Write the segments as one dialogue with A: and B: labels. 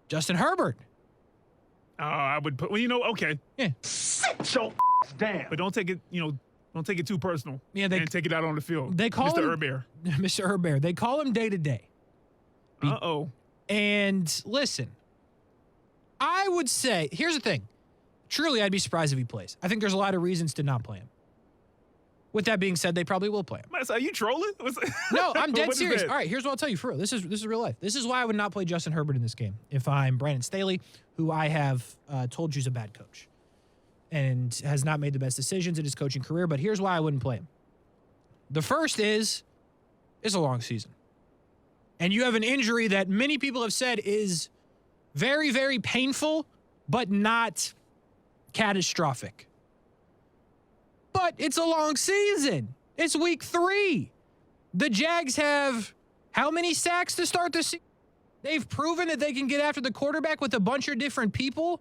A: Justin Herbert.
B: I would put, okay.
A: Yeah.
C: Sit your down.
B: But don't take it, don't take it too personal.
A: Yeah,
B: and take it out on the field.
A: They call
B: Mr.
A: him
B: Herbert.
A: Mr. Herbert. They call him day to day.
B: Uh-oh.
A: And listen, I would say, here's the thing. Truly, I'd be surprised if he plays. I think there's a lot of reasons to not play him. With that being said, they probably will play him.
B: Are you trolling?
A: No, I'm dead
B: What is
A: serious.
B: that?
A: All right, here's what I'll tell you for real. This is real life. This is why I would not play Justin Herbert in this game if I'm Brandon Staley, who I have told you is a bad coach and has not made the best decisions in his coaching career. But here's why I wouldn't play him. The first is it's a long season. And you have an injury that many people have said is very, very painful, but not catastrophic. But it's a long season. It's week 3. The Jags have how many sacks to start the season? They've proven that they can get after the quarterback with a bunch of different people.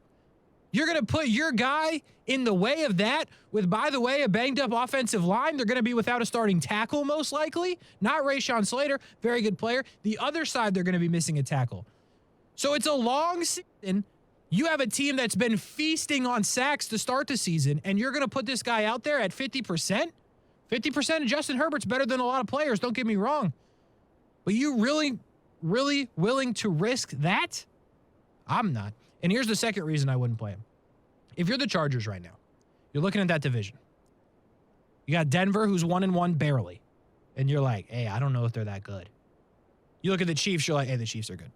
A: You're going to put your guy in the way of that with, by the way, a banged-up offensive line. They're going to be without a starting tackle most likely. Not Rashawn Slater, very good player. The other side, they're going to be missing a tackle. So it's a long season. You have a team that's been feasting on sacks to start the season, and you're going to put this guy out there at 50%? 50% of Justin Herbert's better than a lot of players, don't get me wrong. But you really, really willing to risk that? I'm not. And here's the second reason I wouldn't play him. If you're the Chargers right now, you're looking at that division. You got Denver, who's 1-1 barely. And you're like, hey, I don't know if they're that good. You look at the Chiefs, you're like, hey, the Chiefs are good.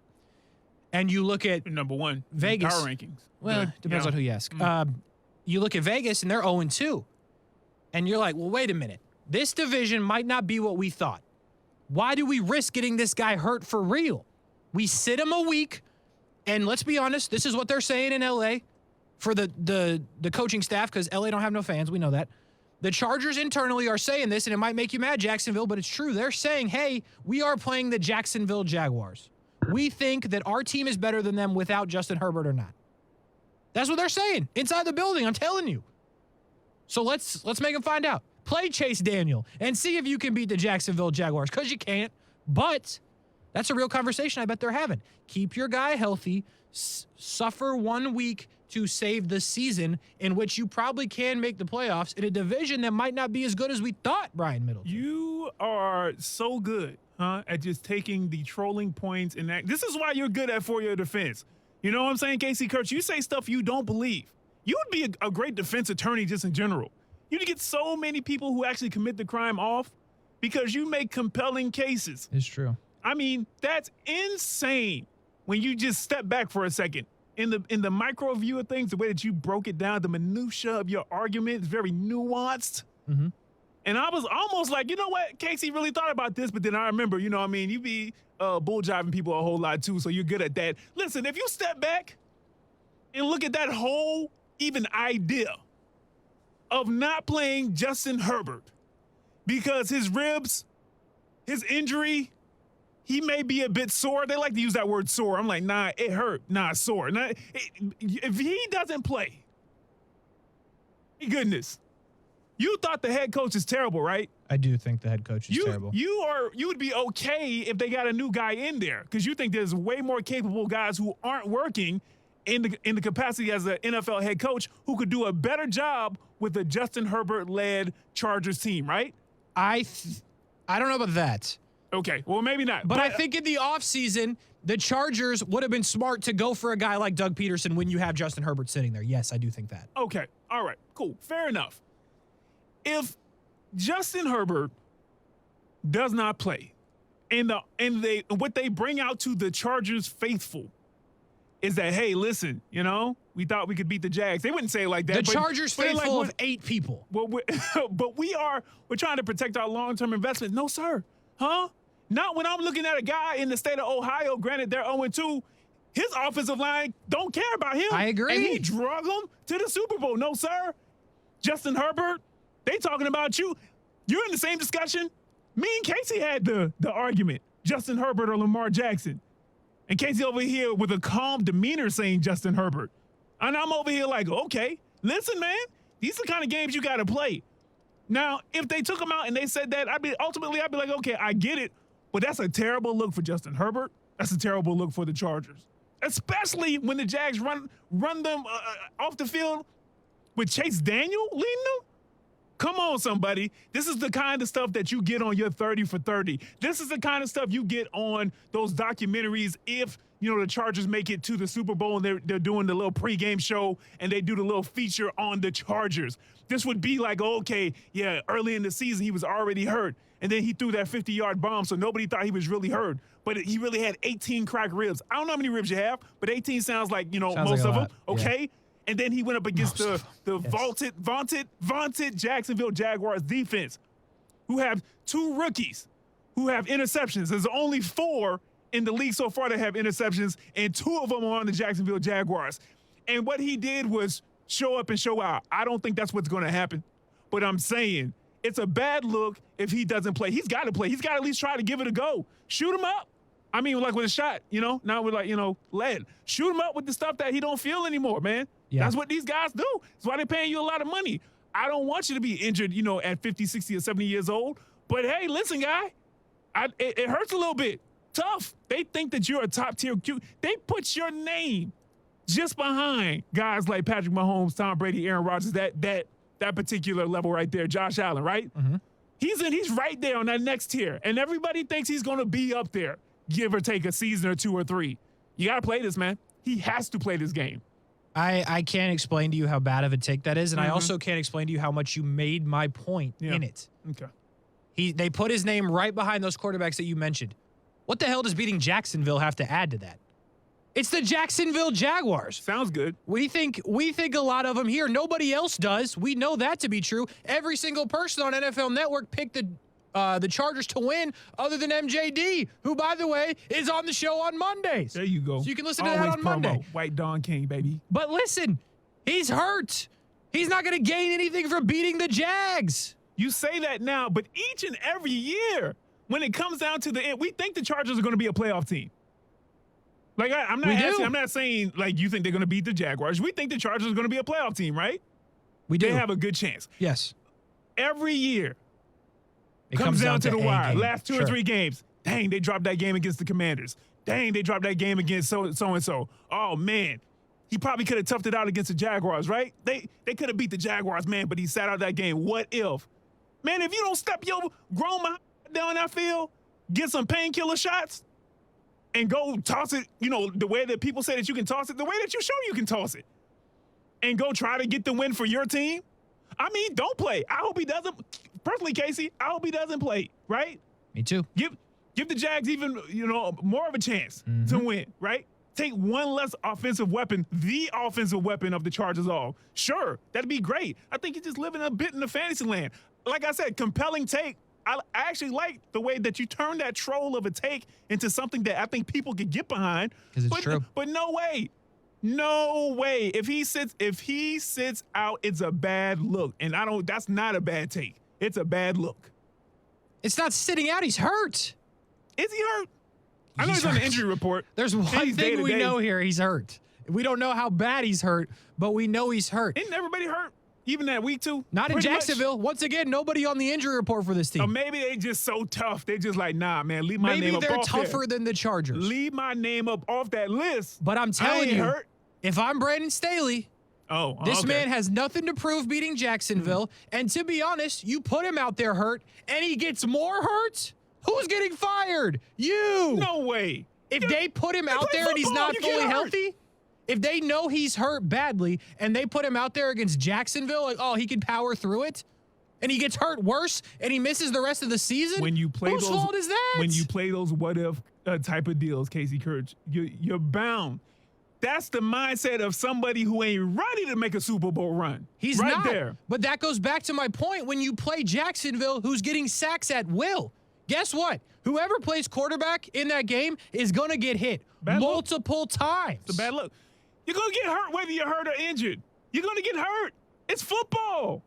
A: And you look at
B: number 1
A: Vegas.
B: power rankings.
A: Well, depends on who you ask. You look at Vegas, and they're 0-2. And you're like, well, wait a minute. This division might not be what we thought. Why do we risk getting this guy hurt for real? We sit him a week, and let's be honest, this is what they're saying in L.A. for the coaching staff, because L.A. don't have no fans. We know that. The Chargers internally are saying this, and it might make you mad, Jacksonville, but it's true. They're saying, hey, we are playing the Jacksonville Jaguars. We think that our team is better than them without Justin Herbert or not. That's what they're saying inside the building, I'm telling you. So let's make them find out. Play Chase Daniel and see if you can beat the Jacksonville Jaguars, because you can't. But that's a real conversation I bet they're having. Keep your guy healthy. Suffer 1 week to save the season, in which you probably can make the playoffs in a division that might not be as good as we thought, Brian Middleton.
B: You are so good, at just taking the trolling points and that. This is why you're good at for your defense. You know what I'm saying, Kasey Kuhrts? You say stuff you don't believe. You would be a great defense attorney just in general. You'd get so many people who actually commit the crime off because you make compelling cases.
A: It's true.
B: I mean, that's insane when you just step back for a second. In the micro view of things, the way that you broke it down, the minutia of your argument is very nuanced.
A: Mm-hmm.
B: And I was almost like, you know what, Kasey really thought about this, but then I remember, you know what I mean, you be bull jiving people a whole lot too, so you're good at that. Listen, if you step back and look at that whole even idea of not playing Justin Herbert because his ribs, his injury, he may be a bit sore. They like to use that word sore. I'm like, nah, it hurt. Nah, sore. Nah, if he doesn't play, goodness, you thought the head coach is terrible, right?
A: I do think the head coach is terrible.
B: You would be okay if they got a new guy in there, because you think there's way more capable guys who aren't working in the capacity as an NFL head coach who could do a better job with the Justin Herbert-led Chargers team, right?
A: I don't know about that.
B: Okay, well, maybe not.
A: But I think in the offseason, the Chargers would have been smart to go for a guy like Doug Peterson when you have Justin Herbert sitting there. Yes, I do think that.
B: Okay, all right, cool, fair enough. If Justin Herbert does not play, and what they bring out to the Chargers faithful is that, hey, listen, you know, we thought we could beat the Jags. They wouldn't say it like that.
A: The Chargers faithful of 8 people.
B: Well, but we're trying to protect our long-term investments. No, sir. Huh? Not when I'm looking at a guy in the state of Ohio, granted they're 0-2, his offensive line don't care about him.
A: I agree.
B: And he drug them to the Super Bowl. No, sir. Justin Herbert, they talking about you. You're in the same discussion. Me and Kasey had the argument, Justin Herbert or Lamar Jackson. And Kasey over here with a calm demeanor saying Justin Herbert. And I'm over here like, okay, listen, man, these are the kind of games you got to play. Now, if they took him out and they said that, I'd be like, okay, I get it. But that's a terrible look for Justin Herbert. That's a terrible look for the Chargers. especially when the Jags run them off the field with Chase Daniel leading them. Come on, somebody. This is the kind of stuff that you get on your 30 for 30. This is the kind of stuff you get on those documentaries if, the Chargers make it to the Super Bowl and they're doing the little pregame show and they do the little feature on the Chargers. This would be like, okay, yeah, early in the season he was already hurt, and then he threw that 50-yard bomb, so nobody thought he was really hurt. But he really had 18 cracked ribs. I don't know how many ribs you have, but 18 sounds like, most
A: like
B: of them,
A: yeah.
B: okay? And then he went up against the
A: yes.
B: vaunted Jacksonville Jaguars defense, who have 2 rookies who have interceptions. There's only 4 in the league so far that have interceptions, and 2 of them are on the Jacksonville Jaguars. And what he did was show up and show out. I don't think that's what's going to happen, but I'm saying it's a bad look if he doesn't play. He's got to play. He's got to at least try to give it a go. Shoot him up. I mean, like with a shot, not with lead. Shoot him up with the stuff that he don't feel anymore, man. Yeah. That's what these guys do. That's why they're paying you a lot of money. I don't want you to be injured, at 50, 60, or 70 years old. But, hey, listen, guy, it hurts a little bit. Tough. They think that you're a top-tier Q. They put your name just behind guys like Patrick Mahomes, Tom Brady, Aaron Rodgers, that particular level right there, Josh Allen, right?
A: Mm-hmm.
B: He's right there on that next tier, and everybody thinks he's going to be up there, give or take a season or 2 or 3. You got to play this, man. He has to play this game.
A: I can't explain to you how bad of a take that is, and I also can't explain to you how much you made my point in it.
B: Okay.
A: They put his name right behind those quarterbacks that you mentioned. What the hell does beating Jacksonville have to add to that? It's the Jacksonville Jaguars.
B: Sounds good.
A: We think a lot of them here. Nobody else does. We know that to be true. Every single person on NFL Network picked the Chargers to win other than MJD, who, by the way, is on the show on Mondays.
B: There you go.
A: So you can listen to
B: Always
A: that on
B: promo.
A: Monday.
B: White Dawn King, baby.
A: But listen, he's hurt. He's not going to gain anything from beating the Jags.
B: You say that now, but each and every year, when it comes down to the end, we think the Chargers are going to be a playoff team. Like, I'm not saying, like, you think they're going to beat the Jaguars. We think the Chargers are going to be a playoff team, right?
A: We do.
B: They have a good chance.
A: Yes.
B: Every year,
A: It
B: comes down to the wire.
A: game.
B: Last 2 or 3 games. Dang, they dropped that game against the Commanders. Dang, they dropped that game against so-and-so. Oh, man. He probably could have toughed it out against the Jaguars, right? They could have beat the Jaguars, man, but he sat out that game. What if? Man, if you don't step your grown man down that field, get some painkiller shots, and go toss it, the way that people say that you can toss it, the way that you show you can toss it, and go try to get the win for your team, I mean, don't play. I hope he doesn't. Personally, Kasey, I hope he doesn't play, right?
A: Me too.
B: Give the Jags even, more of a chance to win, right? Take one less offensive weapon, the offensive weapon of the Chargers off. Sure, that'd be great. I think you're just living a bit in the fantasy land. Like I said, compelling take. I actually like the way that you turn that troll of a take into something that I think people could get behind.
A: Because it's true.
B: But no way. No way. If he sits out, it's a bad look. And that's not a bad take. It's a bad look.
A: It's not sitting out. He's hurt.
B: Is he hurt? I know he's on the injury report.
A: There's one thing we know here. He's hurt. We don't know how bad he's hurt, but we know he's hurt.
B: Isn't everybody hurt? Even that week 2?
A: Not in Jacksonville. Once again, nobody on the injury report for this team.
B: Or maybe they just so tough. They just like, nah, man, leave my name up off
A: Maybe they're tougher than the Chargers.
B: Leave my name up off that list.
A: But I'm telling you,
B: hurt.
A: If I'm Brandon Staley, this man has nothing to prove beating Jacksonville. And to be honest, you put him out there hurt, and he gets more hurt? Who's getting fired? You.
B: No way.
A: If they put him out there and he's not fully healthy, if they know he's hurt badly and they put him out there against Jacksonville, like, oh, he can power through it, and he gets hurt worse and he misses the rest of the season, whose fault is that?
B: When you play those what-if type of deals, Kasey Kuhrts, you're bound. That's the mindset of somebody who ain't ready to make a Super Bowl run.
A: He's
B: right
A: not.
B: There.
A: But that goes back to my point. When you play Jacksonville, who's getting sacks at will, guess what? Whoever plays quarterback in that game is going to get hit multiple times.
B: It's a bad look. You're going to get hurt whether you're hurt or injured. You're going to get hurt. It's football.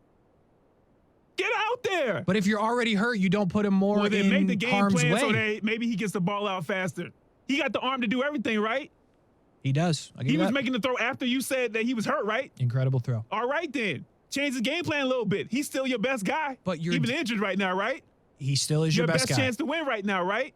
B: Get out there.
A: But if you're already hurt, you don't put him more in
B: make the game
A: harm's
B: plan
A: way.
B: so that maybe he gets the ball out faster. He got the arm to do everything, right?
A: He does.
B: He was making the throw after you said that he was hurt, right?
A: Incredible throw.
B: All right, then. Change the game plan a little bit. He's still your best guy.
A: But you're
B: even injured right now, right?
A: He still is your best guy.
B: Chance to win right now, right?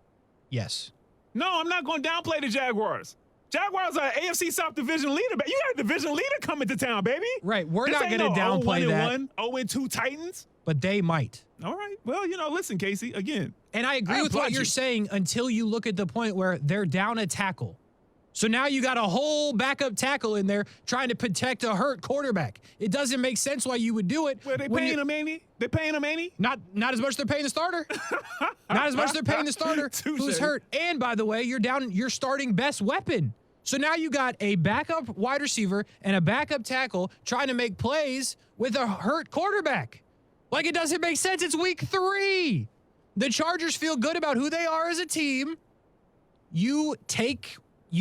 A: Yes.
B: No, I'm not going to downplay the Jaguars. Jaguars are AFC South division leader. You got a division leader coming to town, baby.
A: Right. We're
B: This
A: not
B: ain't
A: going to downplay that.
B: 0-2 Titans.
A: But they might.
B: All right. Well, listen, Kasey, again.
A: And I agree with what you're saying until you look at the point where they're down a tackle. So now you got a whole backup tackle in there trying to protect a hurt quarterback. It doesn't make sense why you would do it.
B: Well, they paying him, ain't he? They paying him, ain't he?
A: Not as much as they're paying the starter. Not as much as they're paying the starter who's hurt. And by the way, you're down your starting best weapon. So now you got a backup wide receiver and a backup tackle trying to make plays with a hurt quarterback. Like, it doesn't make sense. It's week 3. The Chargers feel good about who they are as a team. You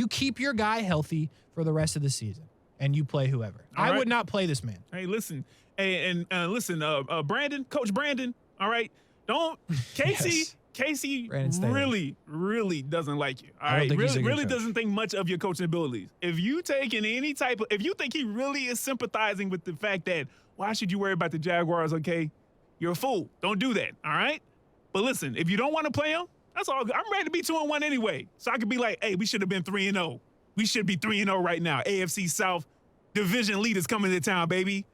A: keep your guy healthy for the rest of the season, and you play whoever. I would not play this man.
B: Hey, listen. Hey, and listen, Brandon, Coach Brandon, all right? Don't – Kasey – Kasey really doesn't like you. All right, really doesn't think much of your coaching abilities. If you think he really is sympathizing with the fact that why should you worry about the Jaguars? Okay, you're a fool. Don't do that. All right. But listen, if you don't want to play them, that's all good. I'm ready to be 2-1 anyway, so I could be like, hey, we should have been 3-0. We should be 3-0 right now. AFC South division leaders coming to town, baby.